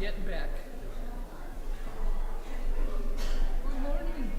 Getting back. Good morning.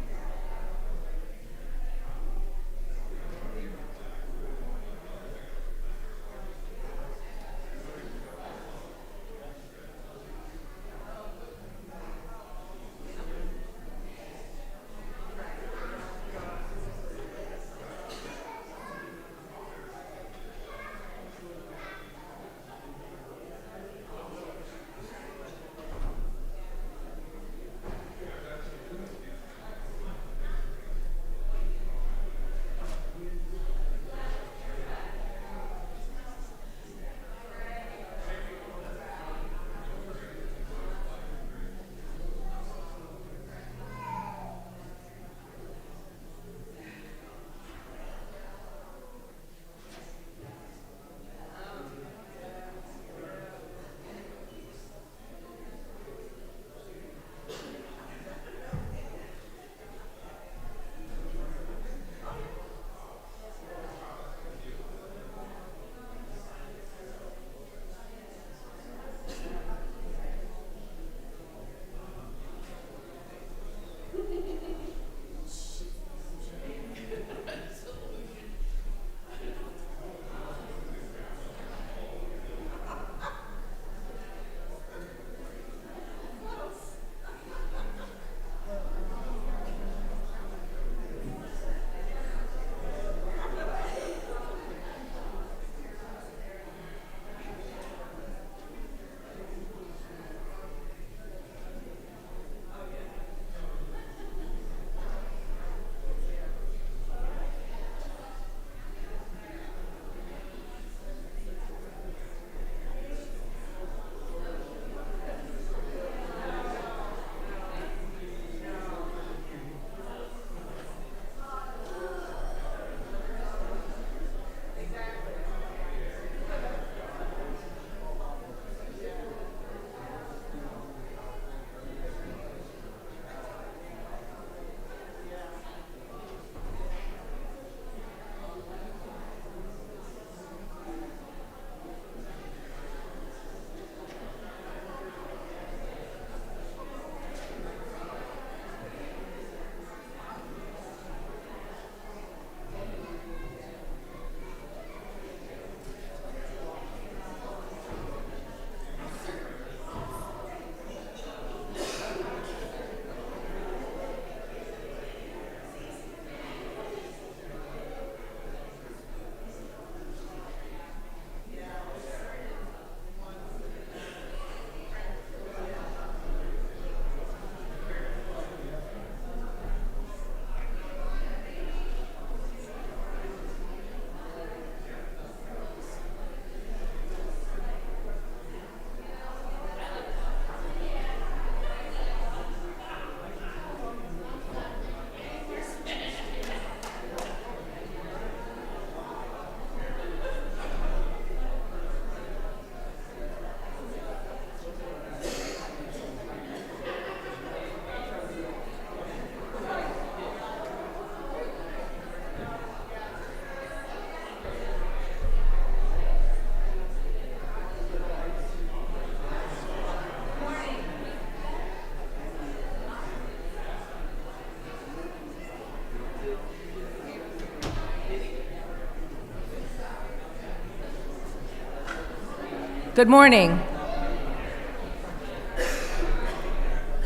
Good morning,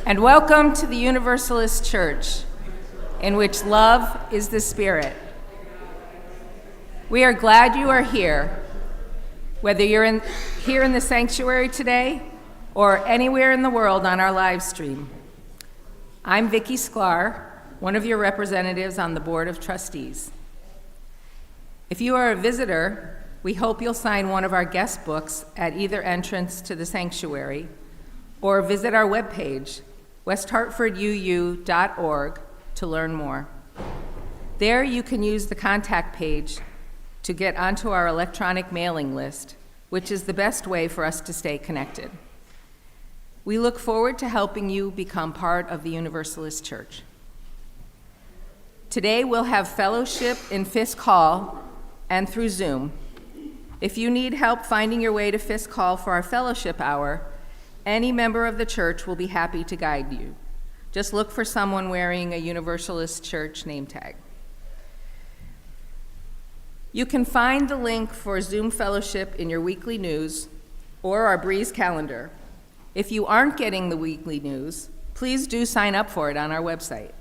and welcome to the Universalist Church, in which love is the spirit. We are glad you are here, whether you're here in the sanctuary today or anywhere in the world on our live stream. I'm Vicki Sklar, one of your representatives on the Board of Trustees. If you are a visitor, we hope you'll sign one of our guest books at either entrance to the sanctuary or visit our webpage, westhartforduu.org, to learn more. There you can use the contact page to get onto our electronic mailing list, which is the best way for us to stay connected. We look forward to helping you become part of the Universalist Church. Today we'll have fellowship in Fisk Hall and through Zoom. If you need help finding your way to Fisk Hall for our fellowship hour Any member of the church will be happy to guide you. Just look for someone wearing a Universalist Church name tag. You can find the link for Zoom Fellowship in your weekly news or our Breeze calendar. If you aren't getting the weekly news, please do sign up for it on our website.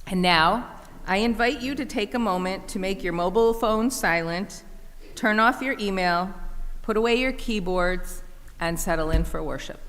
And now, I invite you to take a moment to make your mobile phone silent, turn off your email, put away your keyboards, and settle in for worship.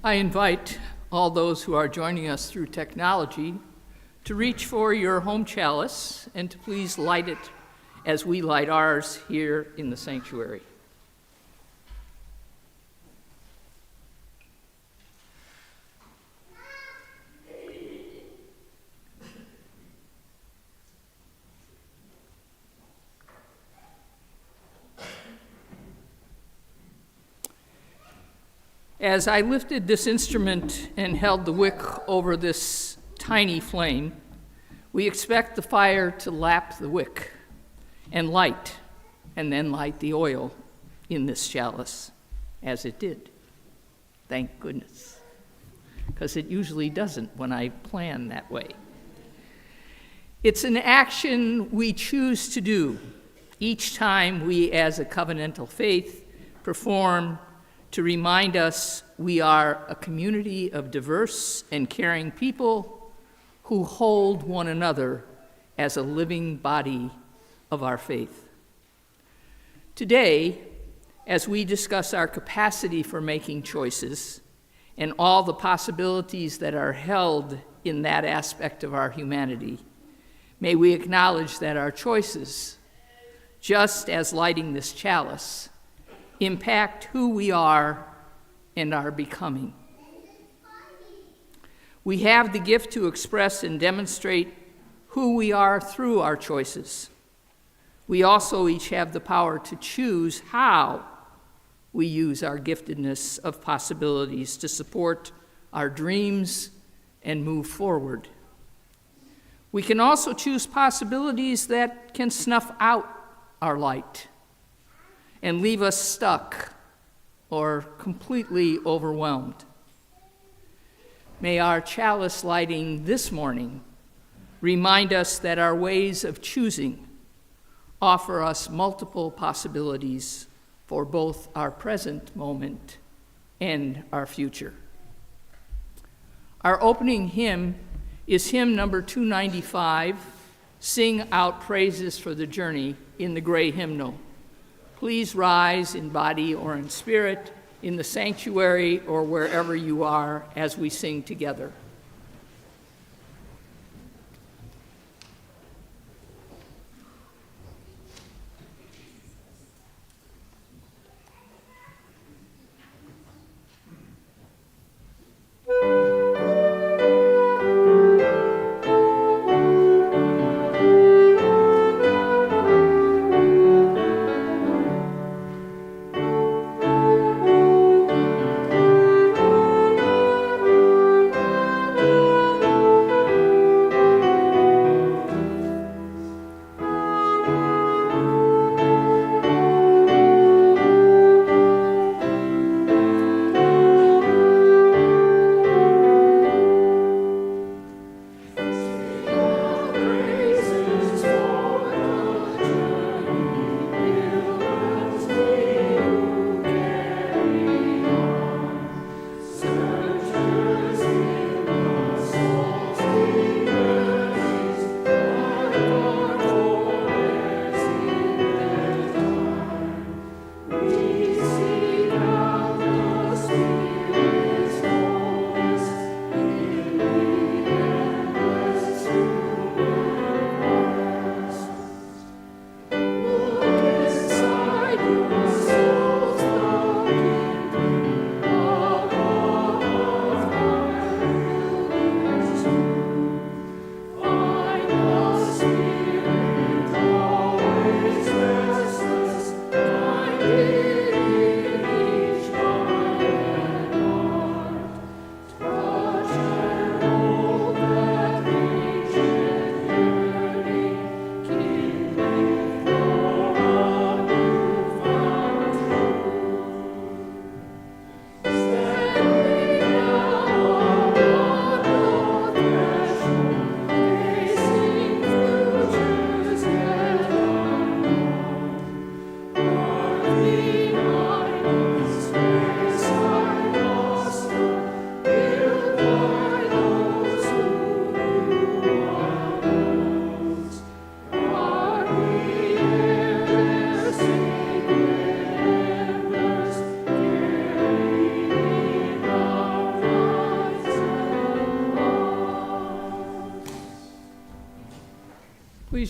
I invite all those who are joining us through technology to reach for your home chalice and to please light it as we light ours here in the sanctuary. As I lifted this instrument and held the wick over this tiny flame, we expect the fire to lap the wick and then light the oil in this chalice, as it did. Thank goodness, because it usually doesn't when I plan that way. It's an action we choose to do each time we, as a covenantal faith, perform to remind us we are a community of diverse and caring people who hold one another as a living body of our faith. Today, as we discuss our capacity for making choices and all the possibilities that are held in that aspect of our humanity, may we acknowledge that our choices, just as lighting this chalice, impact who we are and are becoming. We have the gift to express and demonstrate who we are through our choices. We also each have the power to choose how we use our giftedness of possibilities to support our dreams and move forward. We can also choose possibilities that can snuff out our light and leave us stuck or completely overwhelmed. May our chalice lighting this morning remind us that our ways of choosing offer us multiple possibilities for both our present moment and our future. Our opening hymn is hymn number 295, Sing Out Praises for the Journey, in the gray hymnal. Please rise in body or in spirit, in the sanctuary or wherever you are, as we sing together.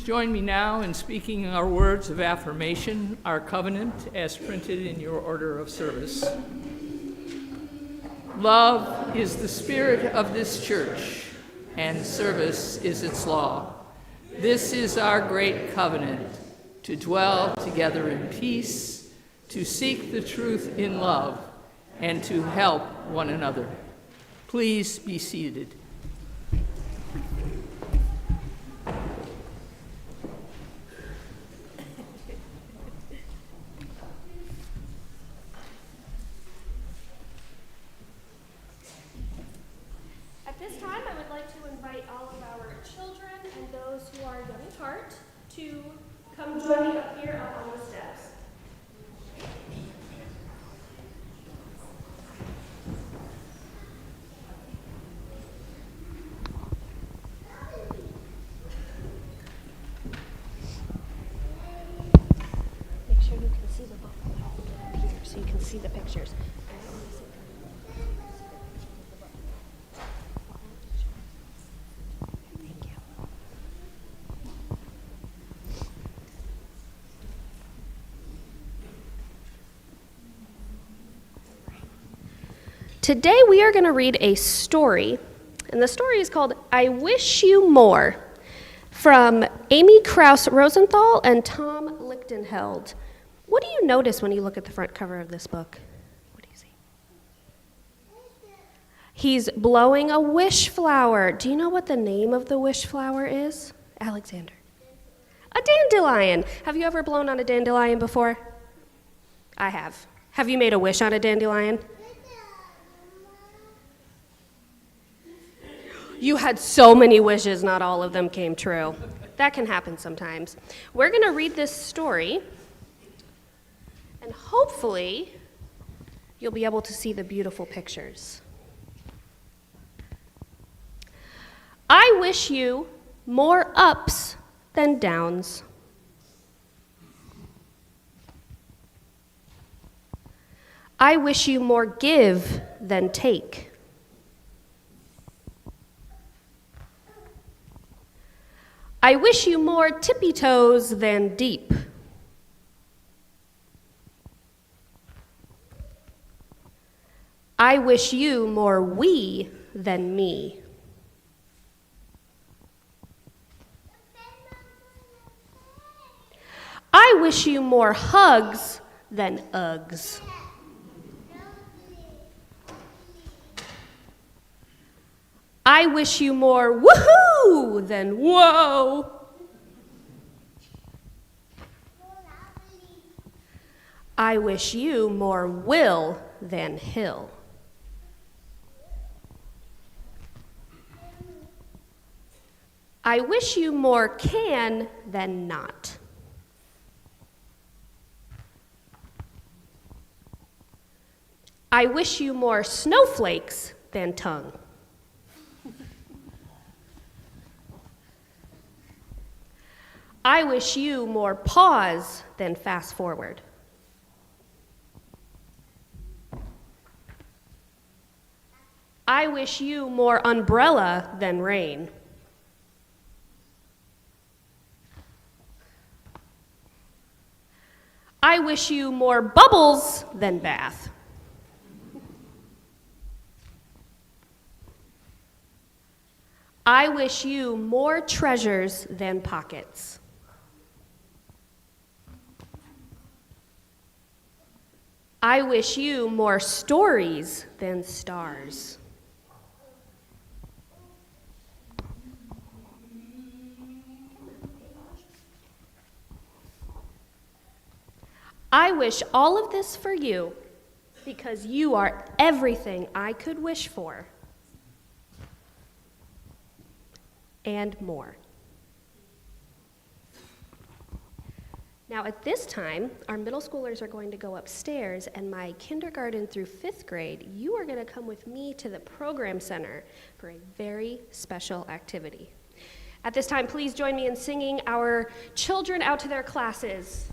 join me now in speaking our words of affirmation, our covenant, as printed in your order of service. Love is the spirit of this church, and service is its law. This is our great covenant, to dwell together in peace, to seek the truth in love, and to help one another. Please be seated. At this time, I would like to invite all of our children and those who are young at heart to come join me up here up on the steps. Make sure you can see the book up here so you can see the pictures. Thank you. Today we are going to read a story, and the story is called I Wish You More, from Amy Krauss Rosenthal and Tom Lichtenheld. What do you notice when you look at the front cover of this book? What do you see? He's blowing a wish flower. Do you know what the name of the wish flower is? Alexander. A dandelion. Have you ever blown on a dandelion before? I have. Have you made a wish on a dandelion? You had so many wishes, not all of them came true. That can happen sometimes. We're going to read this story, and hopefully you'll be able to see the beautiful pictures. I wish you more ups than downs. I wish you more give than take. I wish you more tippy toes than deep. I wish you more we than me. I wish you more hugs than Uggs. I wish you more woohoo than whoa. I wish you more will than hill. I wish you more can than not. I wish you more snowflakes than tongue. I wish you more pause than fast forward. I wish you more umbrella than rain. I wish you more bubbles than bath. I wish you more treasures than pockets. I wish you more stories than stars. I wish all of this for you because you are everything I could wish for and more. Now at this time, our middle schoolers are going to go upstairs, and my kindergarten through 5th grade, you are going to come with me to the program center for a very special activity. At this time, please join me in singing our children out to their classes.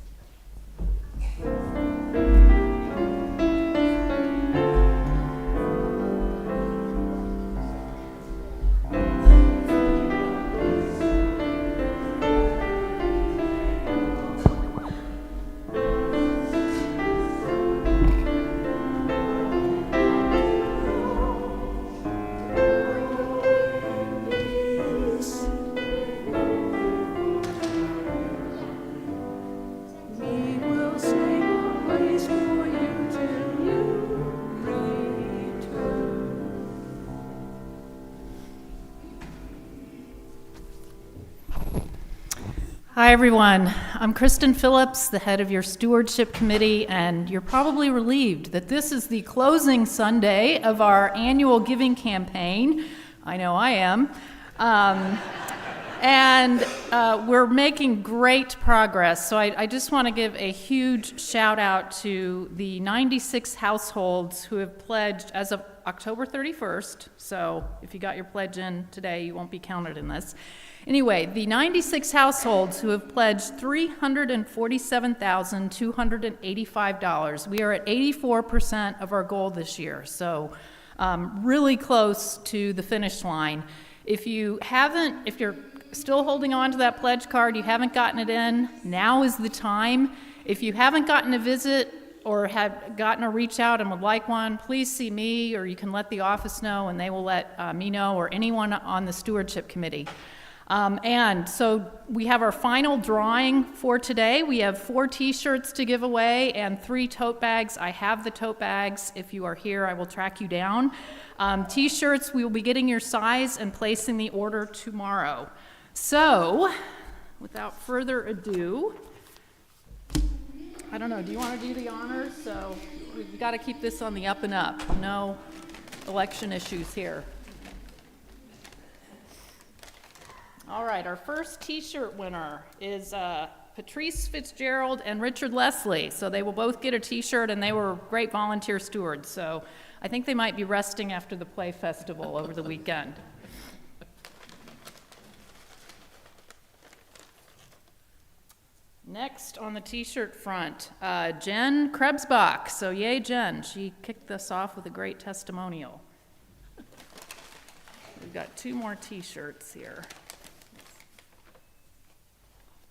Hi, everyone. I'm Kristen Phillips, the head of your stewardship committee, and you're probably relieved that this is the closing Sunday of our annual giving campaign. I know I am. We're making great progress. So I just want to give a huge shout out to the 96 households who have pledged as of October 31st. So if you got your pledge in today, you won't be counted in this. Anyway, the 96 households who have pledged $347,285. We are at 84% of our goal this year, so really close to the finish line. If you're still holding on to that pledge card, you haven't gotten it in, now is the time. If you haven't gotten a visit or have gotten a reach out and would like one, please see me, or you can let the office know and they will let me know, or anyone on the stewardship committee. And so we have our final drawing for today. We have 4 t-shirts to give away and 3 tote bags. I have the tote bags. If you are here, I will track you down. T-shirts, we will be getting your size and placing the order tomorrow. So, without further ado, I don't know, do you want to do the honors? So we've got to keep this on the up and up. No election issues here. All right, our first t-shirt winner is Patrice Fitzgerald and Richard Leslie. So they will both get a t-shirt, and they were great volunteer stewards. So I think they might be resting after the Play Festival over the weekend. Next on the t-shirt front, Jen Krebsbach. So yay, Jen. She kicked this off with a great testimonial. We've got 2 more t-shirts here.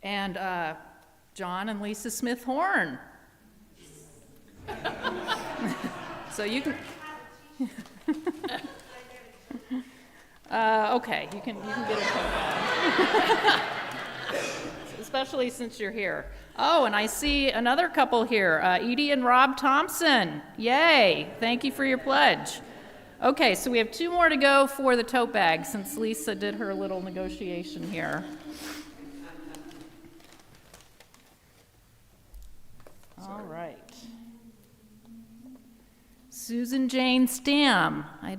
And John and Lisa Smith Horn. So you can. Okay, you can get a coat on. Especially since you're here. Oh, and I see another couple here, Edie and Rob Thompson. Yay! Thank you for your pledge. Okay, so we have 2 more to go for the tote bag, since Lisa did her little negotiation here. All right. Susan Jane Stam. I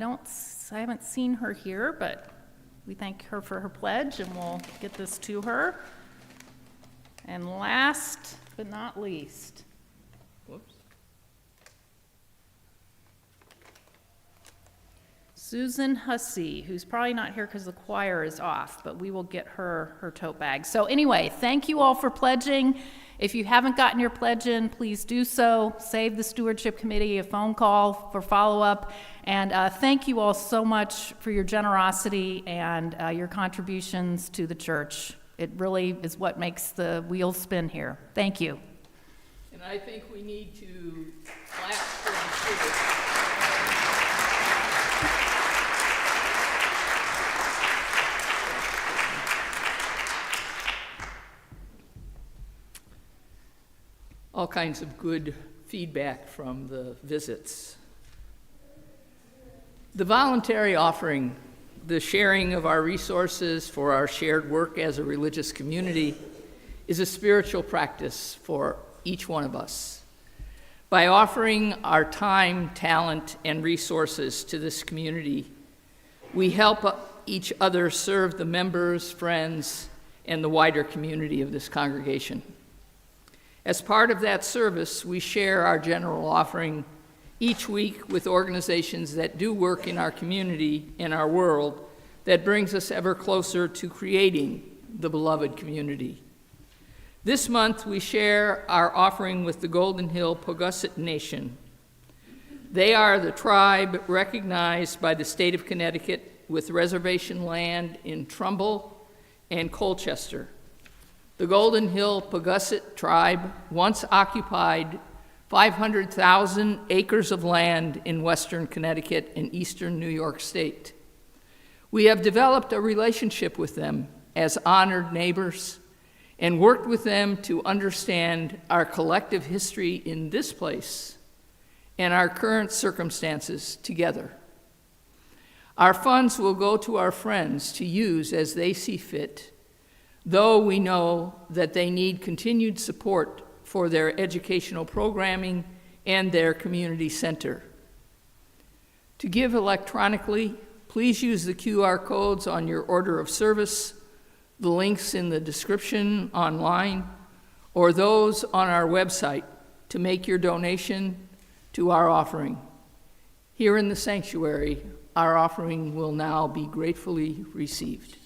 haven't seen her here, but we thank her for her pledge, and we'll get this to her. And last but not least, Susan Hussey, who's probably not here because the choir is off, but we will get her tote bag. So anyway, thank you all for pledging. If you haven't gotten your pledge in, please do so. Save the stewardship committee a phone call for follow-up. And thank you all so much for your generosity and your contributions to the church. It really is what makes the wheels spin here. Thank you. And I think we need to clap for the students. All kinds of good feedback from the visits. The voluntary offering, the sharing of our resources for our shared work as a religious community, is a spiritual practice for each one of us. By offering our time, talent, and resources to this community, we help each other serve the members, friends, and the wider community of this congregation. As part of that service, we share our general offering each week with organizations that do work in our community, in our world, that brings us ever closer to creating the beloved community. This month, we share our offering with the Hill Paugussett Nation. They are the tribe recognized by the state of Connecticut with reservation land in Trumbull and Colchester. The Hill Paugussett tribe once occupied 500,000 acres of land in western Connecticut and eastern New York State. We have developed a relationship with them as honored neighbors and worked with them to understand our collective history in this place and our current circumstances together. Our funds will go to our friends to use as they see fit, though we know that they need continued support for their educational programming and their community center. To give electronically, please use the QR codes on your order of service, the links in the description online, or those on our website to make your donation to our offering. Here in the sanctuary, our offering will now be gratefully received.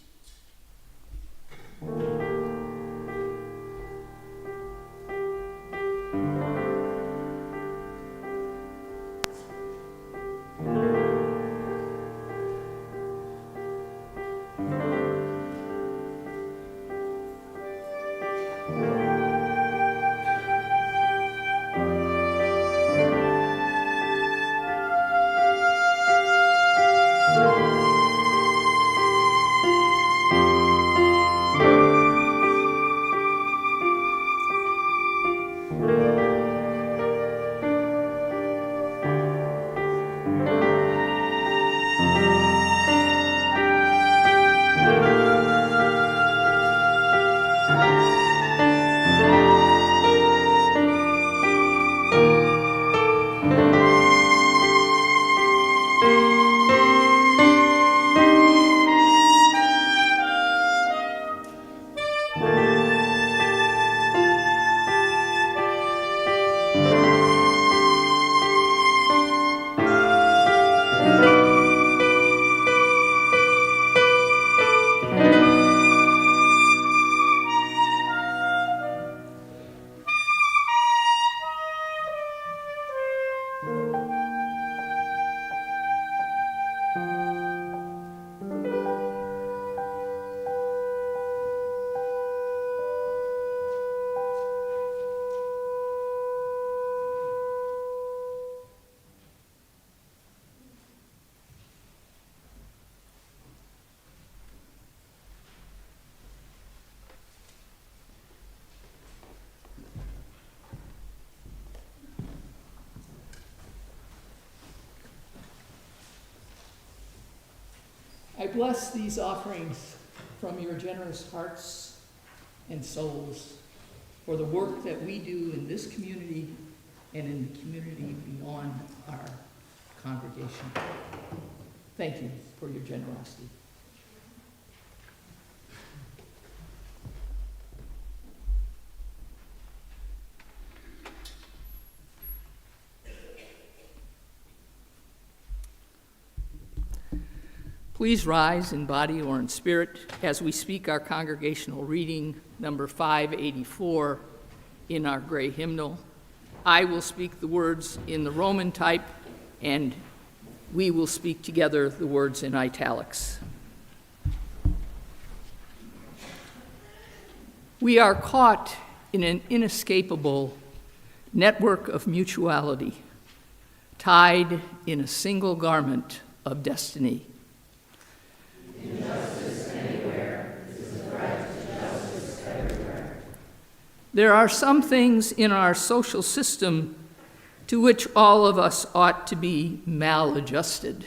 I bless these offerings from your generous hearts and souls for the work that we do in this community and in the community beyond our congregation. Thank you for your generosity. Please rise in body or in spirit as we speak our congregational reading, number 584, in our gray hymnal. I will speak the words in the Roman type, and we will speak together the words in italics. We are caught in an inescapable network of mutuality, tied in a single garment of destiny. Injustice anywhere is a threat to justice everywhere. There are some things in our social system to which all of us ought to be maladjusted.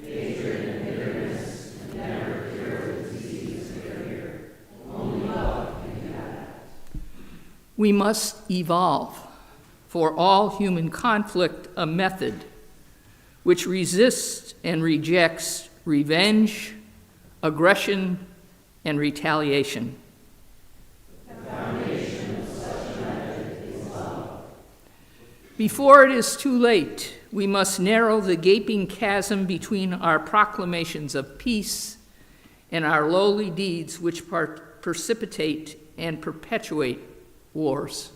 Hatred and bitterness can never cure the disease of fear. Only love can do that. We must evolve, for all human conflict, a method which resists and rejects revenge, aggression, and retaliation. The foundation of such a method is love. Before it is too late, we must narrow the gaping chasm between our proclamations of peace and our lowly deeds which precipitate and perpetuate wars.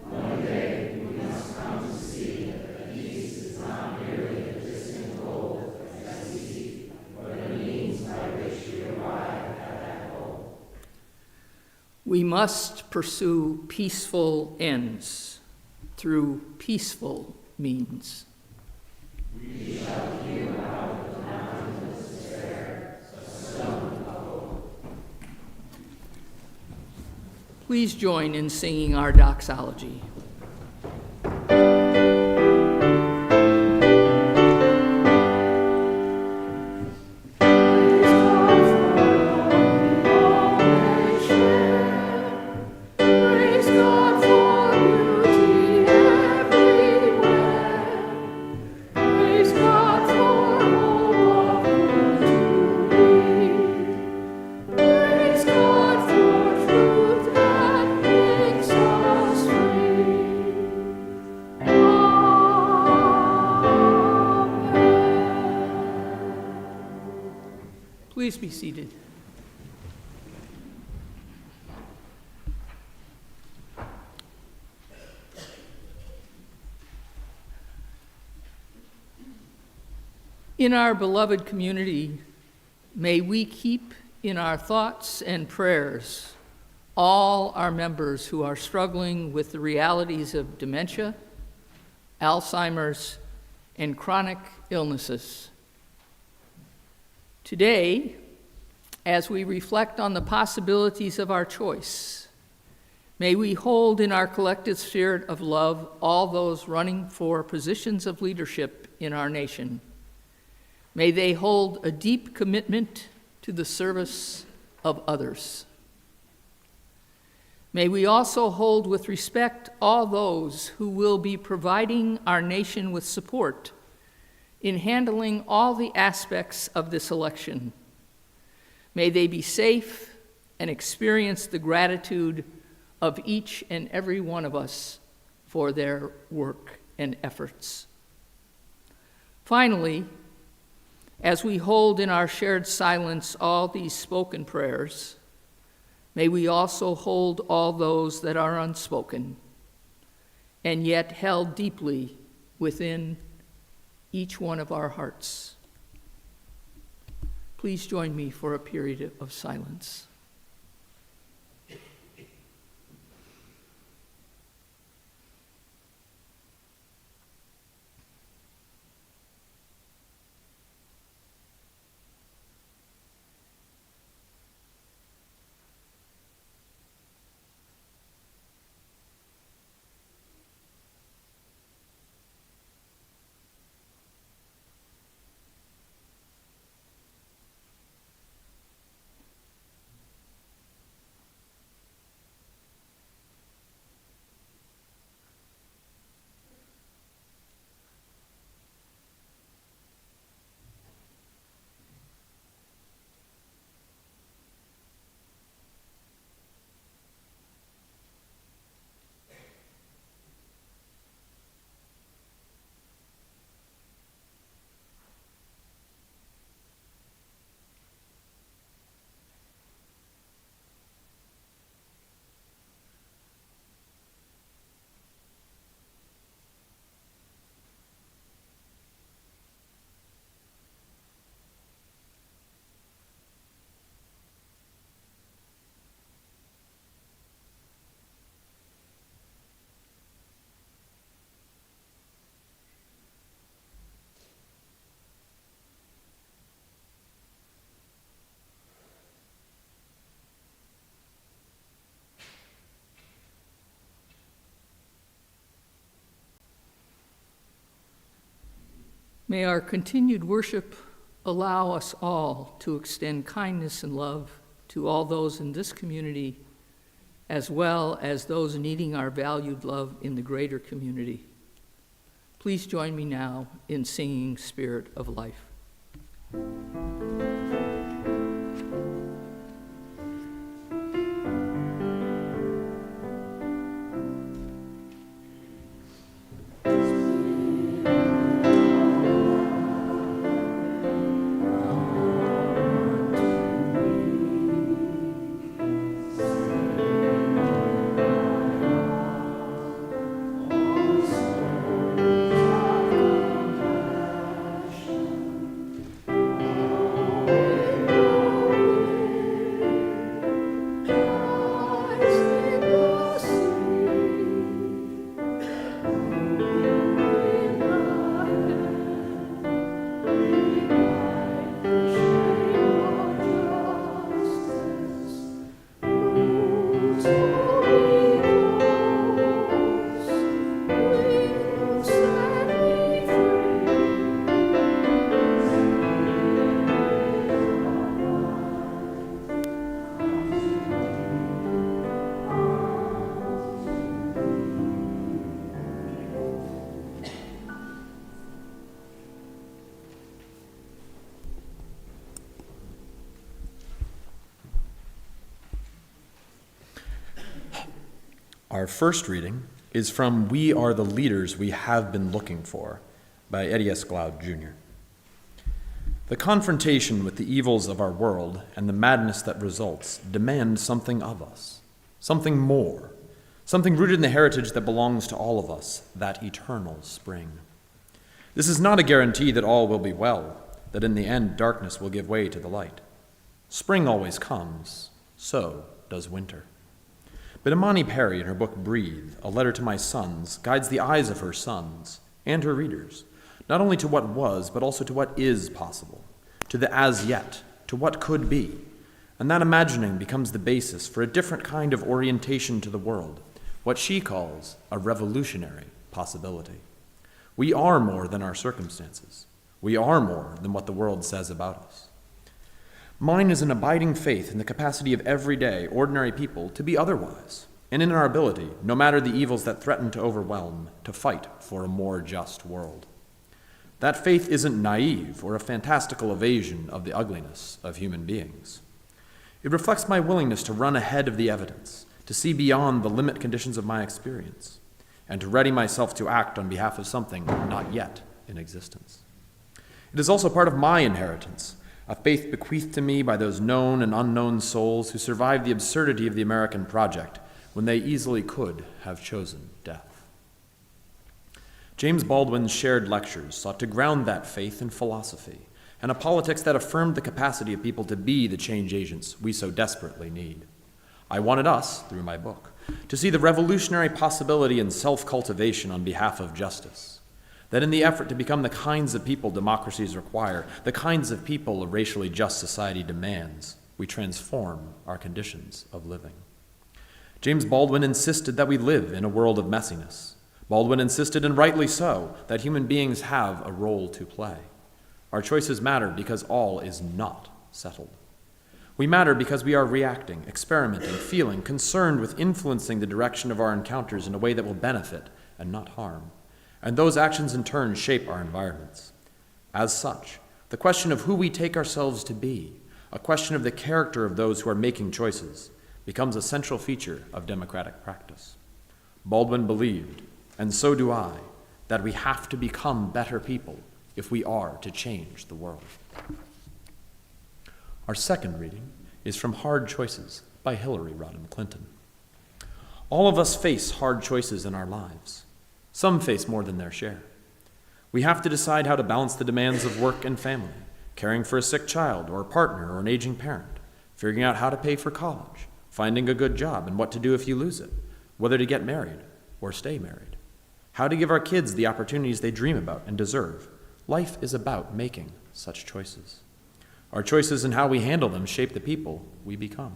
One day we must come to see that peace is not merely a distant goal as we seek, but a means by which we arrive at that goal. We must pursue peaceful ends through peaceful means. We shall hear out of the mountains of despair a stone of hope. Please join in singing our doxology. Praise God for all be seated. In our beloved community, may we keep in our thoughts and prayers all our members who are struggling with the realities of dementia, Alzheimer's, and chronic illnesses. Today, as we reflect on the possibilities of our choice, may we hold in our collective spirit of love all those running for positions of leadership in our nation. May they hold a deep commitment to the service of others. May we also hold with respect all those who will be providing our nation with support in handling all the aspects of this election. May they be safe and experience the gratitude of each and every one of us for their work and efforts. Finally, as we hold in our shared silence all these spoken prayers, may we also hold all those that are unspoken and yet held deeply within each one of our hearts. Please join me for a period of silence. May our continued worship allow us all to extend kindness and love to all those in this community, as well as those needing our valued love in the greater community. Please join me now in singing Spirit of Life. Our first reading is from We Are the Leaders We Have Been Looking For by Eddie S. Glaude, Jr. The confrontation with the evils of our world and the madness that results demand something of us, something more, something rooted in the heritage that belongs to all of us, that eternal spring. This is not a guarantee that all will be well, that in the end darkness will give way to the light. Spring always comes, so does winter. But Imani Perry, in her book Breathe, A Letter to My Sons, guides the eyes of her sons and her readers, not only to what was, but also to what is possible, to the as yet, to what could be. And that imagining becomes the basis for a different kind of orientation to the world, what she calls a revolutionary possibility. We are more than our circumstances. We are more than what the world says about us. Mine is an abiding faith in the capacity of everyday, ordinary people to be otherwise, and in our ability, no matter the evils that threaten to overwhelm, to fight for a more just world. That faith isn't naive or a fantastical evasion of the ugliness of human beings. It reflects my willingness to run ahead of the evidence, to see beyond the limit conditions of my experience, and to ready myself to act on behalf of something not yet in existence. It is also part of my inheritance, a faith bequeathed to me by those known and unknown souls who survived the absurdity of the American project when they easily could have chosen death. James Baldwin's shared lectures sought to ground that faith in philosophy and a politics that affirmed the capacity of people to be the change agents we so desperately need. I wanted us, through my book, to see the revolutionary possibility in self-cultivation on behalf of justice, that in the effort to become the kinds of people democracies require, the kinds of people a racially just society demands, we transform our conditions of living. James Baldwin insisted that we live in a world of messiness. Baldwin insisted, and rightly so, that human beings have a role to play. Our choices matter because all is not settled. We matter because we are reacting, experimenting, feeling, concerned with influencing the direction of our encounters in a way that will benefit and not harm. And those actions in turn shape our environments. As such, the question of who we take ourselves to be, a question of the character of those who are making choices, becomes a central feature of democratic practice. Baldwin believed, and so do I, that we have to become better people if we are to change the world. Our second reading is from Hard Choices by Hillary Rodham Clinton. All of us face hard choices in our lives. Some face more than their share. We have to decide how to balance the demands of work and family, caring for a sick child or a partner or an aging parent, figuring out how to pay for college, finding a good job and what to do if you lose it, whether to get married or stay married, how to give our kids the opportunities they dream about and deserve. Life is about making such choices. Our choices and how we handle them shape the people we become.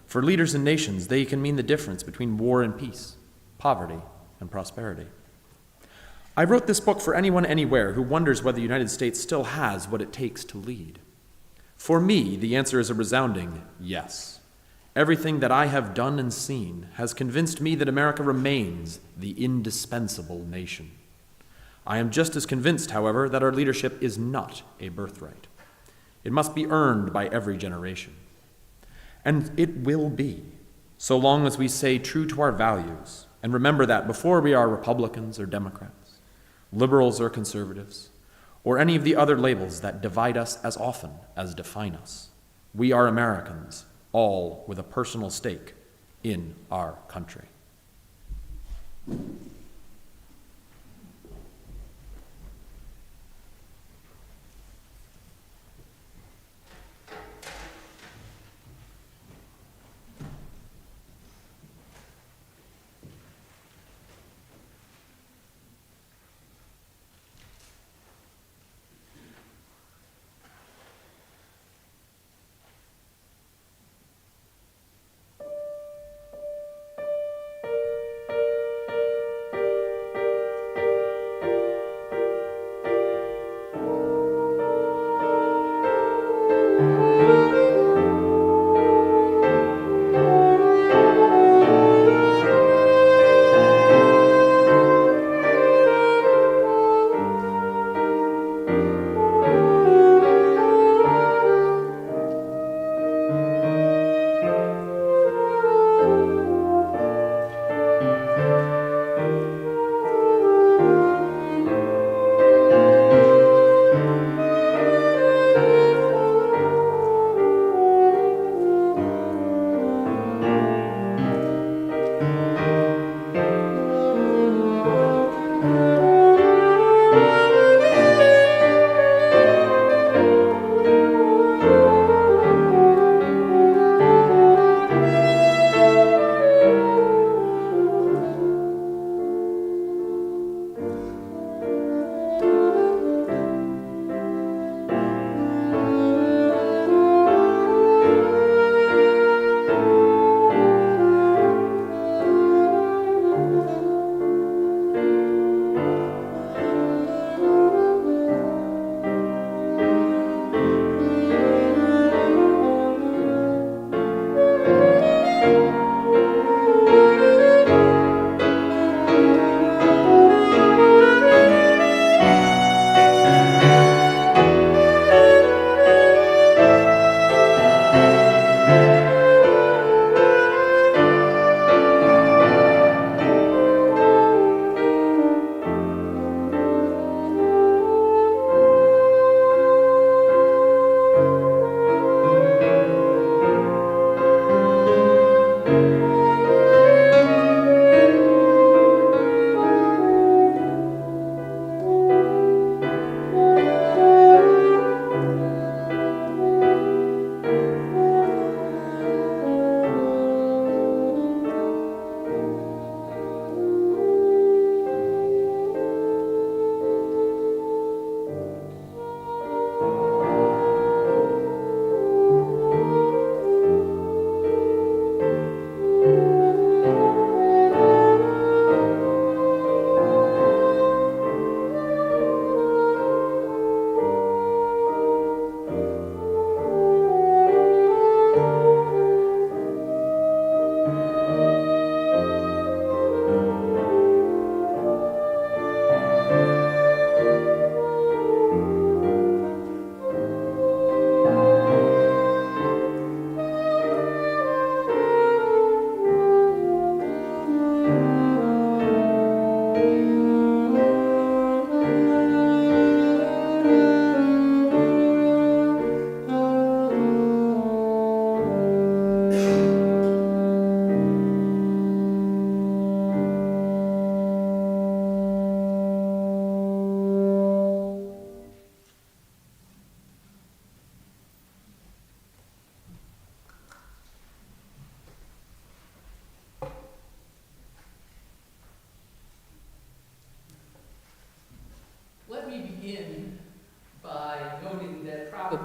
For leaders and nations, they can mean the difference between war and peace, poverty and prosperity. I wrote this book for anyone anywhere who wonders whether the United States still has what it takes to lead. For me, the answer is a resounding yes. Everything that I have done and seen has convinced me that America remains the indispensable nation. I am just as convinced, however, that our leadership is not a birthright. It must be earned by every generation. And it will be, so long as we stay true to our values and remember that before we are Republicans or Democrats, liberals or conservatives, or any of the other labels that divide us as often as define us, we are Americans, all with a personal stake in our country.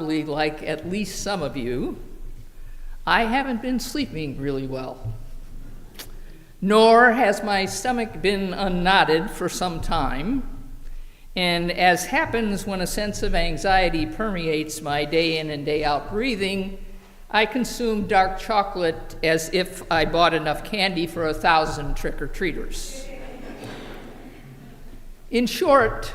probably like at least some of you, I haven't been sleeping really well. Nor has my stomach been unknotted for some time. And as happens when a sense of anxiety permeates my day in and day out breathing, I consume dark chocolate as if I bought enough candy for 1,000 trick-or-treaters. In short,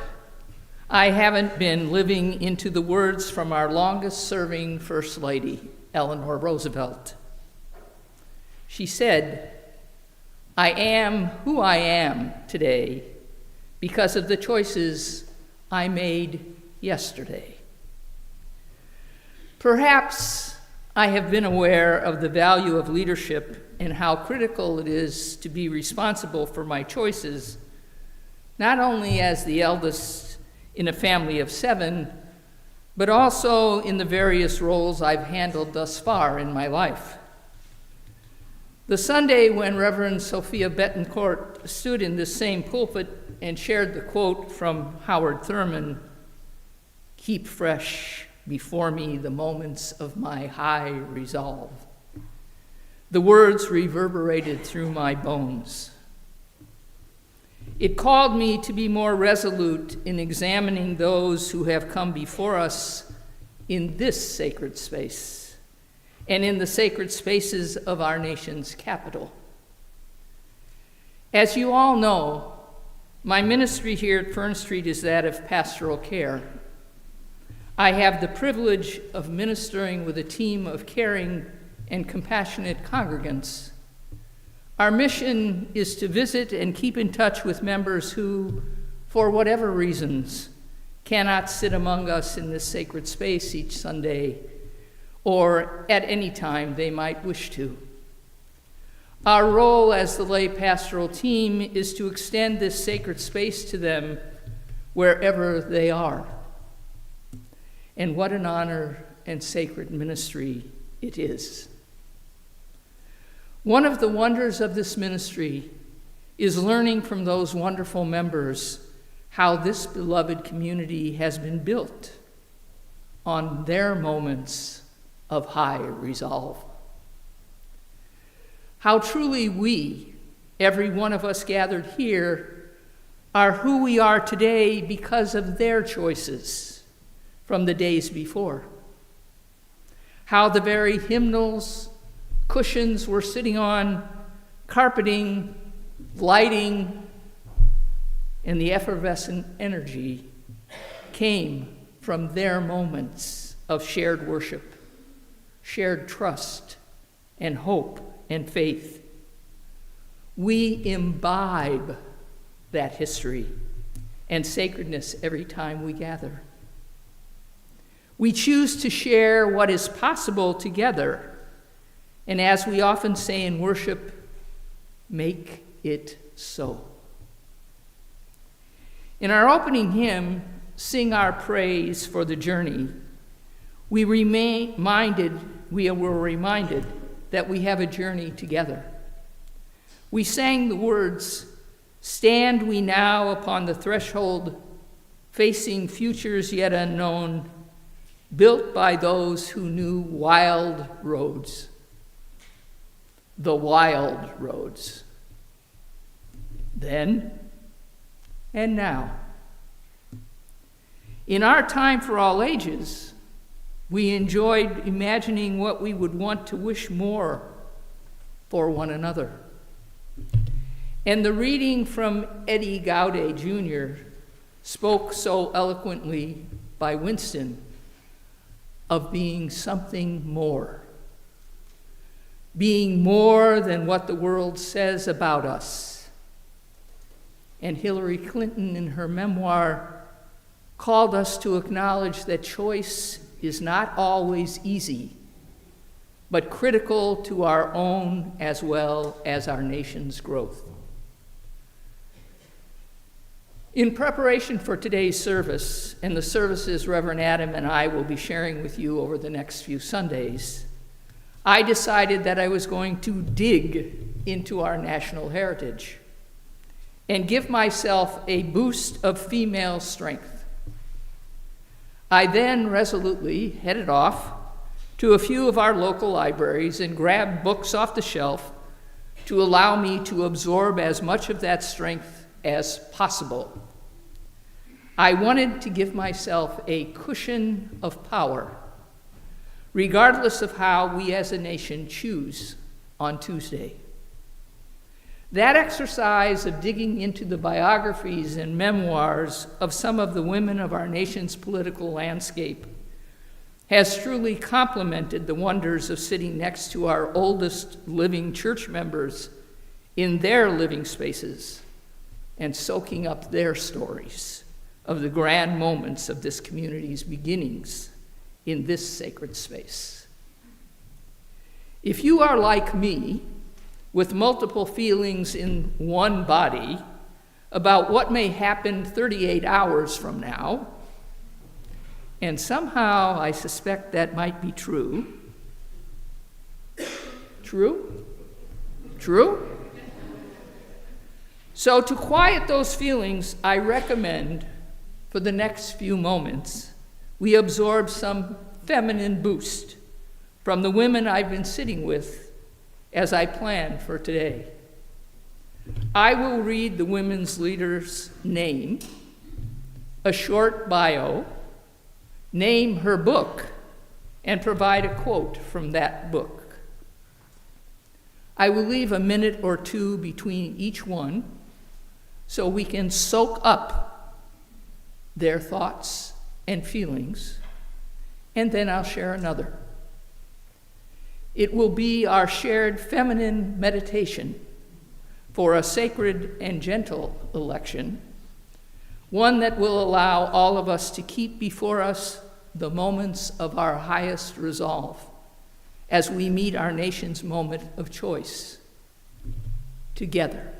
I haven't been living into the words from our longest-serving First Lady, Eleanor Roosevelt. She said, "I am who I am today because of the choices I made yesterday." Perhaps I have been aware of the value of leadership and how critical it is to be responsible for my choices, not only as the eldest in a family of 7, but also in the various roles I've handled thus far in my life. The Sunday when Reverend Sophia Betancourt stood in this same pulpit and shared the quote from Howard Thurman, "Keep fresh before me the moments of my high resolve," the words reverberated through my bones. It called me to be more resolute in examining those who have come before us in this sacred space and in the sacred spaces of our nation's capital. As you all know, my ministry here at Fern Street is that of pastoral care. I have the privilege of ministering with a team of caring and compassionate congregants. Our mission is to visit and keep in touch with members who, for whatever reasons, cannot sit among us in this sacred space each Sunday or at any time they might wish to. Our role as the lay pastoral team is to extend this sacred space to them wherever they are. And what an honor and sacred ministry it is. One of the wonders of this ministry is learning from those wonderful members how this beloved community has been built on their moments of high resolve. How truly we, every one of us gathered here, are who we are today because of their choices from the days before. How the very hymnals, cushions we're sitting on, carpeting, lighting, and the effervescent energy came from their moments of shared worship, shared trust, and hope and faith. We imbibe that history and sacredness every time we gather. We choose to share what is possible together, and as we often say in worship, make it so. In our opening hymn, Sing Our Praise for the Journey, we were reminded that we have a journey together. We sang the words, "Stand we now upon the threshold, facing futures yet unknown, built by those who knew wild roads." The wild roads. Then and now. In our time for all ages, we enjoyed imagining what we would want to wish more for one another. And the reading from Eddie Gaudet Jr. spoke so eloquently by Winston of being something more. Being more than what the world says about us. And Hillary Clinton, in her memoir, called us to acknowledge that choice is not always easy, but critical to our own as well as our nation's growth. In preparation for today's service and the services Reverend Adam and I will be sharing with you over the next few Sundays, I decided that I was going to dig into our national heritage and give myself a boost of female strength. I then resolutely headed off to a few of our local libraries and grabbed books off the shelf to allow me to absorb as much of that strength as possible. I wanted to give myself a cushion of power, regardless of how we as a nation choose on Tuesday. That exercise of digging into the biographies and memoirs of some of the women of our nation's political landscape has truly complemented the wonders of sitting next to our oldest living church members in their living spaces and soaking up their stories of the grand moments of this community's beginnings in this sacred space. If you are like me, with multiple feelings in one body about what may happen 38 hours from now, and somehow I suspect that might be true. True? True? So to quiet those feelings, I recommend for the next few moments, we absorb some feminine boost from the women I've been sitting with as I plan for today. I will read the women's leader's name, a short bio, name her book, and provide a quote from that book. I will leave a minute or two between each one so we can soak up their thoughts and feelings, and then I'll share another. It will be our shared feminine meditation for a sacred and gentle election, one that will allow all of us to keep before us the moments of our highest resolve as we meet our nation's moment of choice together.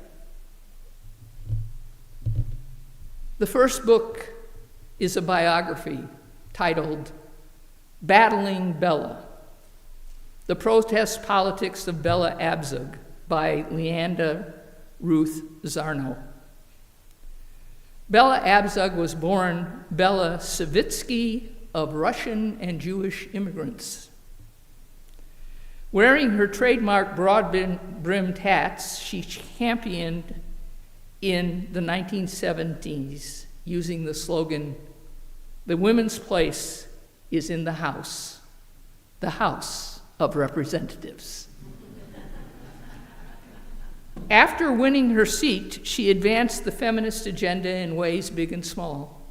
The first book is a biography titled Battling Bella: The Protest Politics of Bella Abzug by Leanda Ruth Zarnow. Bella Abzug was born Bella Savitsky of Russian and Jewish immigrants. Wearing her trademark broad-brimmed hats, she championed in the 1970s using the slogan, "The women's place is in the House of Representatives." After winning her seat, she advanced the feminist agenda in ways big and small,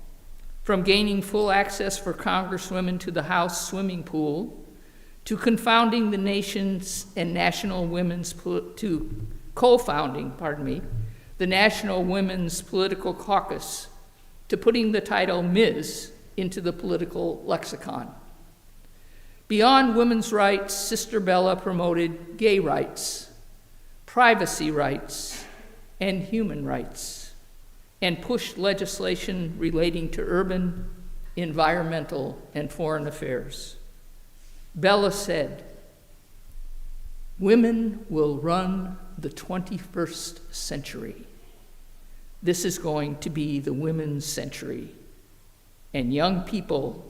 from gaining full access for congresswomen to the House swimming pool, to co-founding the National Women's Political Caucus, to putting the title Ms. into the political lexicon. Beyond women's rights, Sister Bella promoted gay rights, privacy rights, and human rights, and pushed legislation relating to urban, environmental, and foreign affairs. Bella said, "Women will run the 21st century. This is going to be the women's century, and young people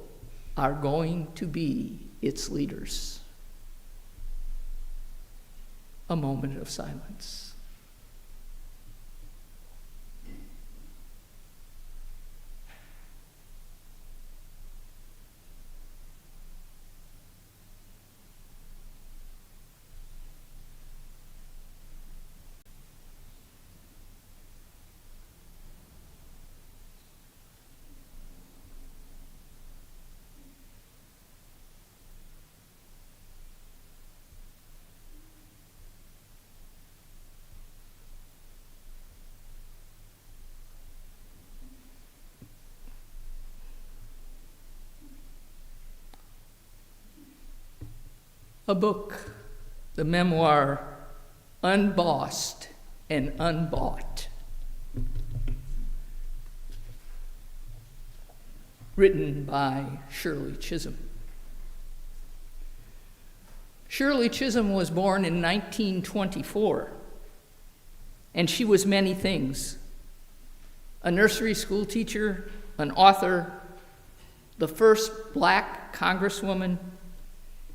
are going to be its leaders." A moment of silence. A book, the memoir Unbossed and Unbought, written by Shirley Chisholm. Shirley Chisholm was born in 1924, and she was many things: a nursery school teacher, an author, the first black congresswoman,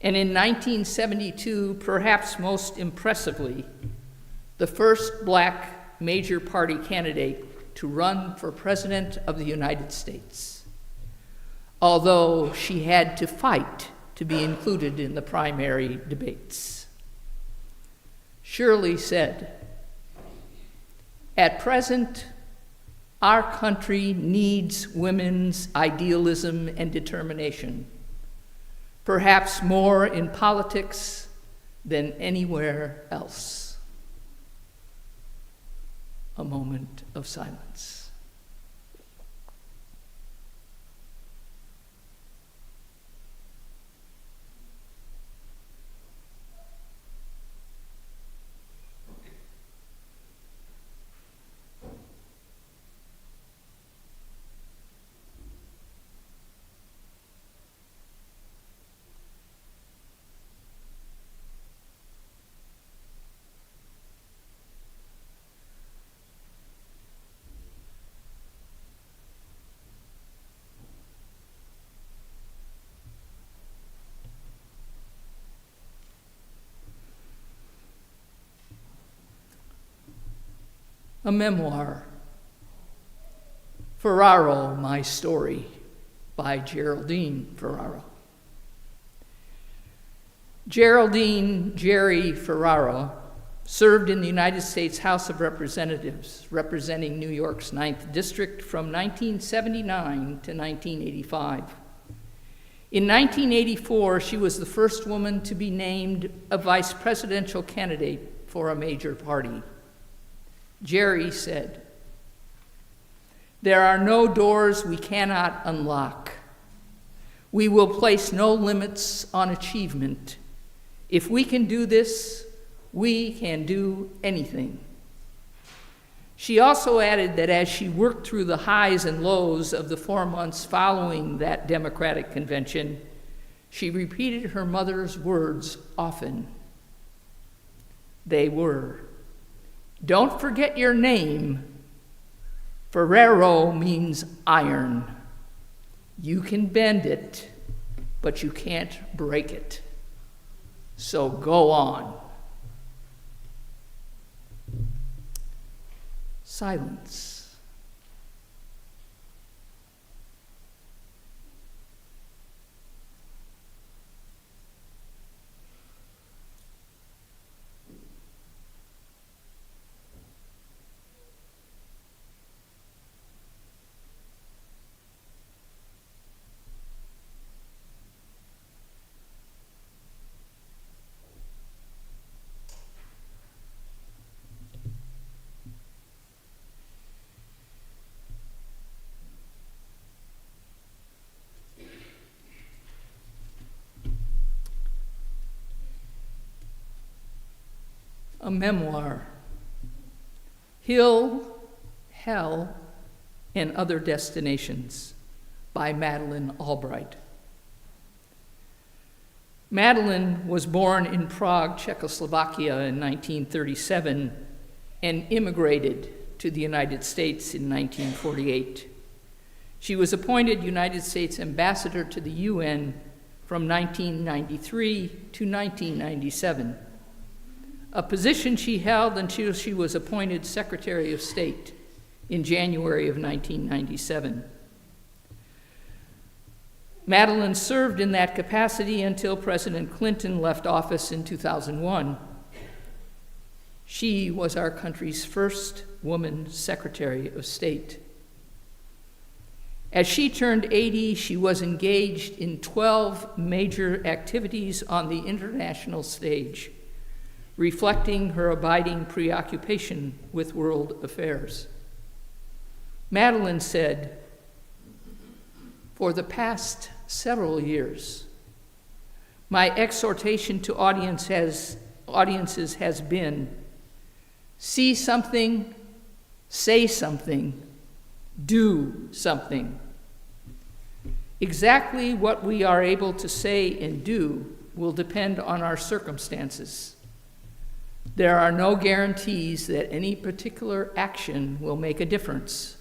and in 1972, perhaps most impressively, the first black major party candidate to run for President of the United States, although she had to fight to be included in the primary debates. Shirley said, "At present, our country needs women's idealism and determination, perhaps more in politics than anywhere else." A moment of silence. A memoir, Ferraro, My Story, by Geraldine Ferraro. Geraldine Jerry Ferraro served in the United States House of Representatives, representing New York's 9th District from 1979 to 1985. In 1984, she was the first woman to be named a vice presidential candidate for a major party. Jerry said, "There are no doors we cannot unlock. We will place no limits on achievement. If we can do this, we can do anything." She also added that as she worked through the highs and lows of the 4 months following that Democratic convention, she repeated her mother's words often. They were, "Don't forget your name. Ferrero means iron. You can bend it, but you can't break it. So go on." Silence. A memoir, Hill, Hell, and Other Destinations, by Madeleine Albright. Madeleine was born in Prague, Czechoslovakia in 1937 and immigrated to the United States in 1948. She was appointed United States Ambassador to the UN from 1993 to 1997. A position she held until she was appointed Secretary of State in January of 1997. Madeleine served in that capacity until President Clinton left office in 2001. She was our country's first woman Secretary of State. As she turned 80, she was engaged in 12 major activities on the international stage, reflecting her abiding preoccupation with world affairs. Madeleine said, "For the past several years, my exhortation to audiences has been, see something, say something, do something. Exactly what we are able to say and do will depend on our circumstances. There are no guarantees that any particular action will make a difference.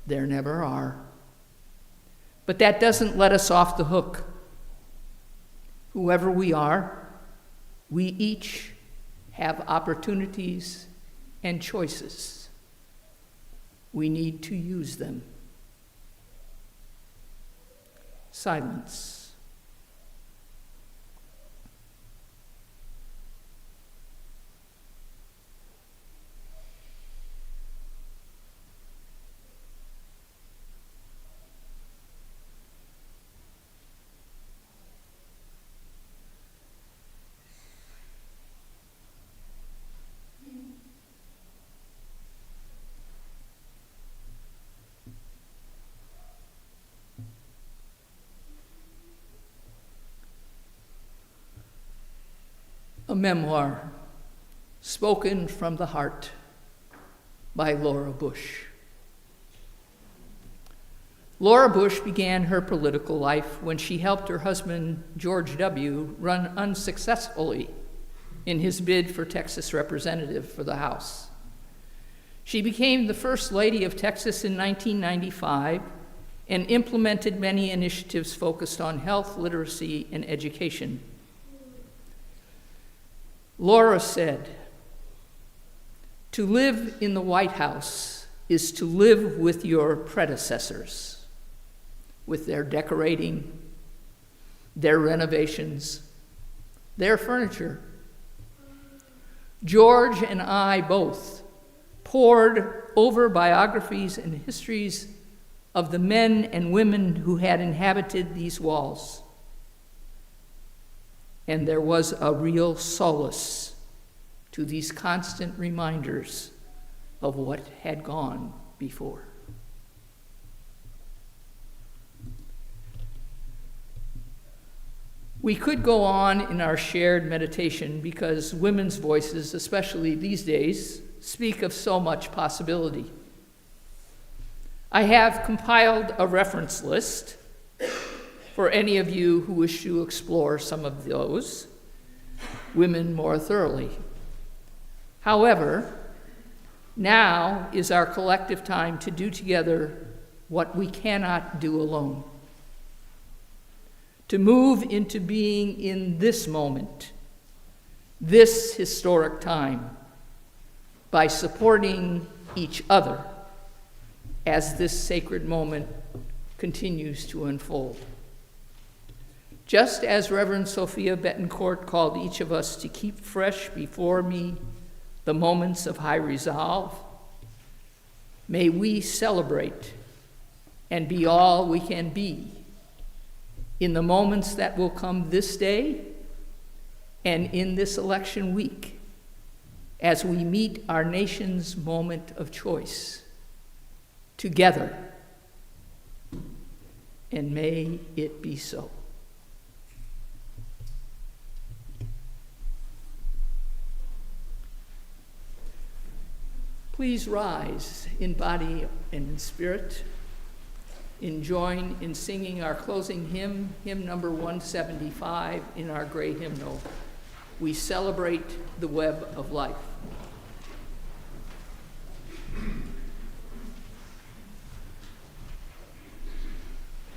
There never are. But that doesn't let us off the hook. Whoever we are, we each have opportunities and choices. We need to use them. Silence. A memoir, spoken from the heart, by Laura Bush. Laura Bush began her political life when she helped her husband, George W., run unsuccessfully in his bid for Texas representative for the House. She became the First Lady of Texas in 1995 and implemented many initiatives focused on health, literacy, and education. Laura said, "To live in the White House is to live with your predecessors, with their decorating, their renovations, their furniture. George and I both pored over biographies and histories of the men and women who had inhabited these walls. And there was a real solace to these constant reminders of what had gone before." We could go on in our shared meditation because women's voices, especially these days, speak of so much possibility. I have compiled a reference list for any of you who wish to explore some of those women more thoroughly. However, now is our collective time to do together what we cannot do alone. To move into being in this moment, this historic time, by supporting each other as this sacred moment continues to unfold. Just as Reverend Sophia Betancourt called each of us to keep fresh before me the moments of high resolve, may we celebrate and be all we can be in the moments that will come this day and in this election week as we meet our nation's moment of choice together. And may it be so. Please rise in body and in spirit, and join in singing our closing hymn, hymn number 175 in our great hymnal. We celebrate the web of life.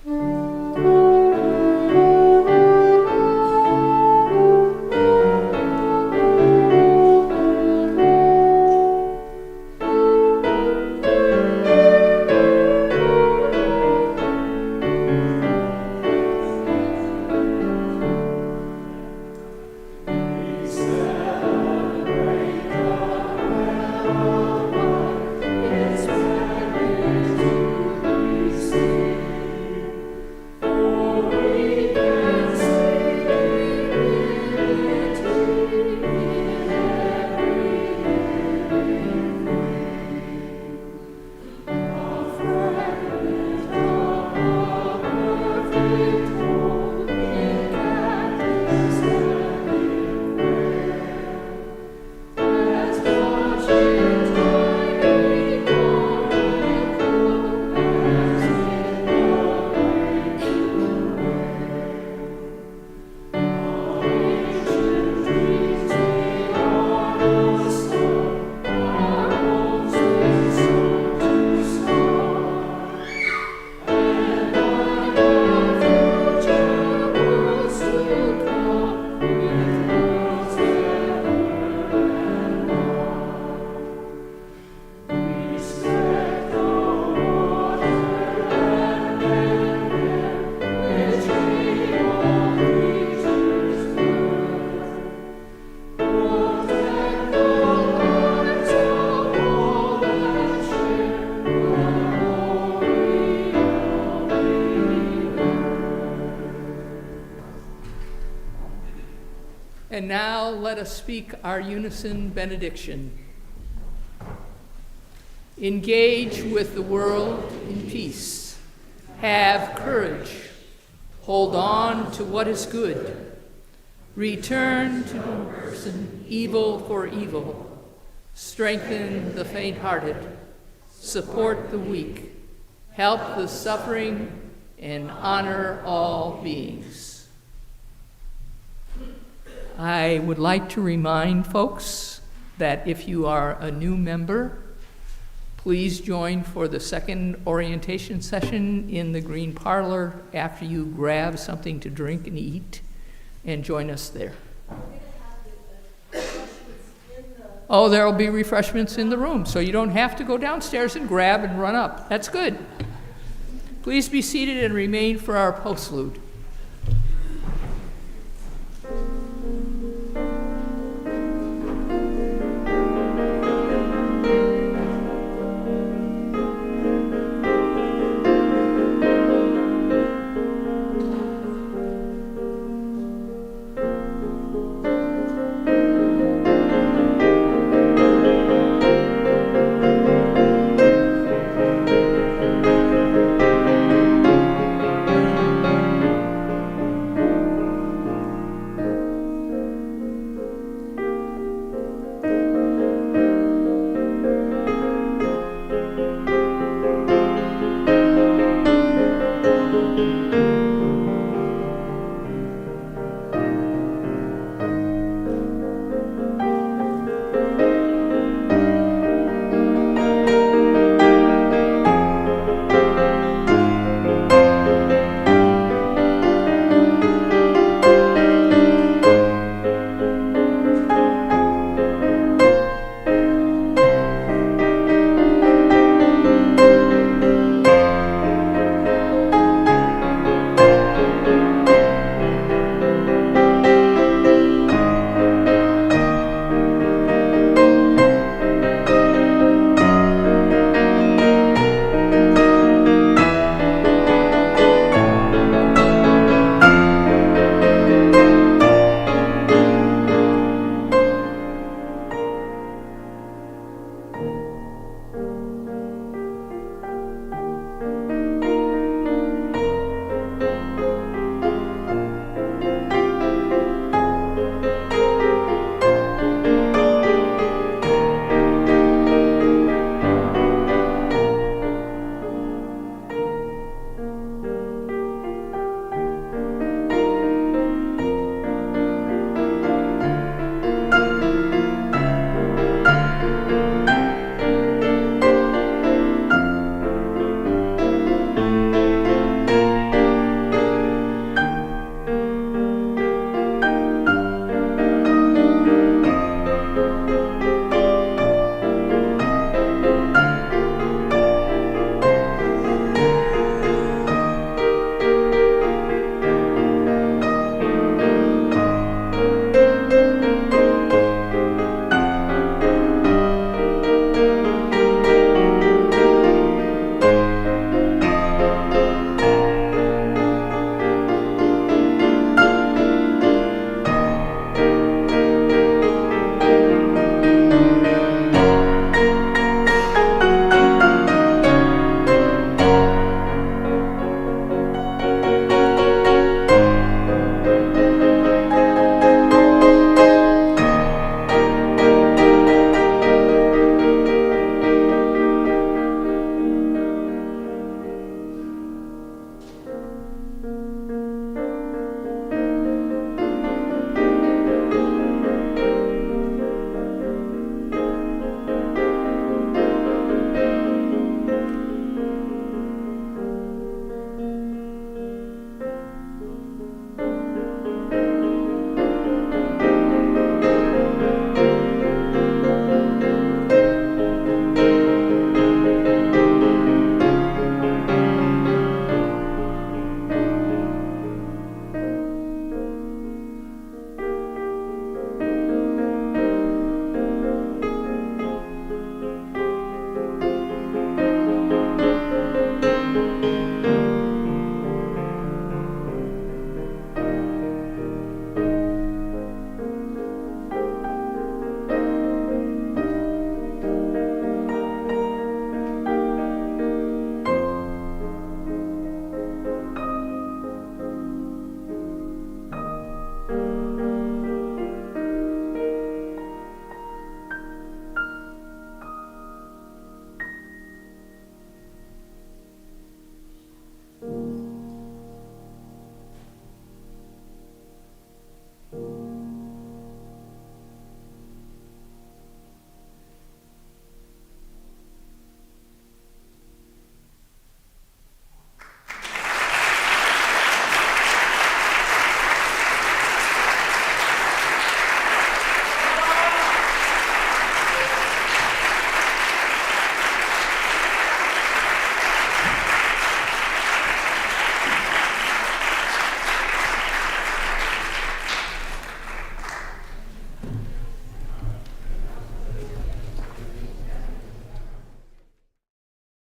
Celebrate And now let us speak our unison benediction. Engage with the world in peace. Have courage. Hold on to what is good. Return to person evil for evil. Strengthen the faint-hearted. Support the weak. Help the suffering and honor all beings. I would like to remind folks that if you are a new member, please join for the second orientation session in the green parlor after you grab something to drink and eat, and join us there. Oh, there will be refreshments in the room, so you don't have to go downstairs and grab and run up. That's good. Please be seated and remain for our postlude.